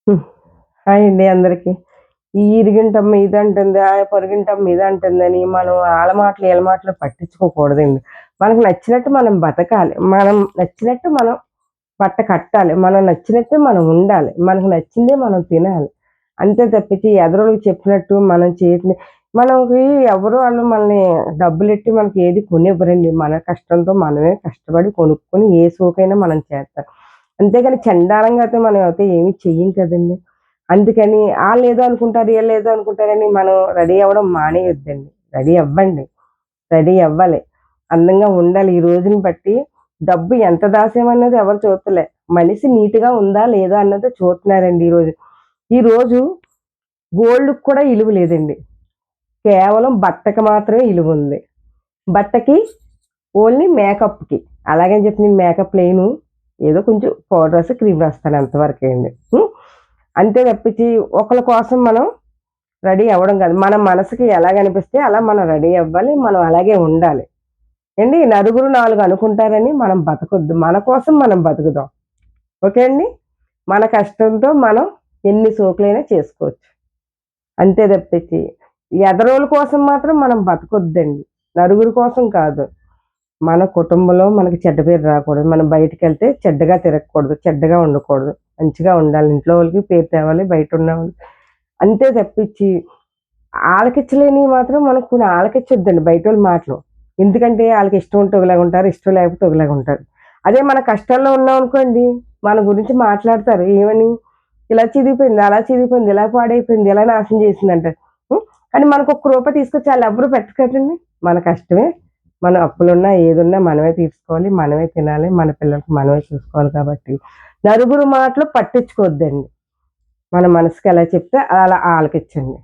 హ్మ్. హాయ్ అండి అందరికి. ఈ ఇరిగింటమ్మ ఇదంటుంది, ఆ పొరుగింటమ్మ ఇదంటుందని మనం ఆళ్ళ మాటలు, ఈళ్ళ మాటలు పట్టించుకోకూడదండి. మనకు నచ్చినట్టు మనం బతకాలి. మనం నచ్చినట్టు మనం బట్ట కట్టాలి. మనం నచ్చినట్టే మనం ఉండాలి. మనకు నచ్చిందే మనం తినాలి. అంతే తప్పించి ఎదురోళ్ళకి చెప్పినట్టు మనం చేయట్లే మనకి ఎవరు ఆళ్ళు మనల్ని డబ్బులెట్టి మనకి ఏది కొనివ్వరండి. మన కష్టంతో మనమే కష్టపడి కొనుక్కొని ఏ సోకైనా మనం చేస్తాం. అంతేగాని చండాలంగా అయితే మనం అయితే ఏమి చెయ్యం కదండీ! అందుకని ఆళ్ళేదో అనుకుంటారు, ఈళ్ళేదో అనుకుంటారని మనం రెడీ అవ్వడం మానేయొద్దండి. రెడీ అవ్వండి. రెడీ అవ్వాలి. అందంగా ఉండాలి. ఈ రోజుని బట్టి డబ్బు ఎంత దాసామన్నది ఎవరు చూత్తలే. మనిషి నీట్‌గా ఉందా? లేదా? అన్నదే చూస్తున్నారండి ఈరోజు. ఈరోజు గోల్డ్‌కి కూడా ఇలువ లేదండి. కేవలం బట్టకి మాత్రమే ఇలువుంది. బట్టకి ఓన్లీ మేకప్‌కి. అలాగని చెప్పి నేను మేకప్‌లేయను. ఏదో కొంచెం పౌడర్ రాసి, క్రీమ్ రాస్తాను అంతవరకే అండి. అంతే తప్పించి ఒకళ్ళ కోసం మనం రెడీ అవ్వడం కాదు. మన మనసుకి ఎలాగనిపిస్తే అలా మనం రెడీ అవ్వాలి. మనం అలాగే ఉండాలి. ఏండి నలుగురు 4 అనుకుంటారని మనం బతకొద్దు. మన కోసం మనం బతుకుదాం. ఓకే అండి? మన కష్టంతో మనం ఎన్ని సోకులైనా చేసుకోవచ్చు. అంతే తప్పించి ఎదరోళ్ళ కోసం మాత్రం మనం బతకొద్దండి. నలుగురి కోసం కాదు. మన కుటుంబంలో మనకి చెడ్డ పేరు రాకూడదు. మనం బయటికెళ్తే చెడ్డగా తిరగకూడదు. చెడ్డగా ఉండకూడదు. మంచిగా ఉండాలి. ఇంట్లో వాళ్ళకి పేరు తేవాలి. బయటున్నవాళ్ళు అంతే తప్పించి ఆలకిచ్చలేనివి మాత్రం మనం కొన్ని ఆలకిచ్చొద్దండి బయటోళ్ళ మాటలు. ఎందుకంటే ఆళ్ళకి ఇష్టం ఉంటే ఒకలాగుంటారు. ఇష్టం లేకపోతే ఒకలాగుంటారు. అదే మన కష్టాల్లో ఉన్నామనుకోండి, మన గురించి మాట్లాడతారు. ఏమని? ఇలా చిరిగిపోయింది, అలా చిరిగిపోయింది, ఇలా పాడైపోయింది, ఇలా నాశనం చేసిందంటారు. హ్మ్. కానీ మనకొక్క రూపాయి తీసుకొచ్చి ఆళ్ళెవ్వరు పెట్టరు కదండీ! మన కష్టమే మన అప్పులున్నా, ఏదున్నా మనమే తీర్చుకోవాలి. మనమే తినాలి. మన పిల్లలకి మనమే చూసుకోవాలి కాబట్టి, నలుగురు మాటలు పట్టించుకోవద్దండి. మన మనసుకి ఎలా చెప్తే అలా ఆలకించండి.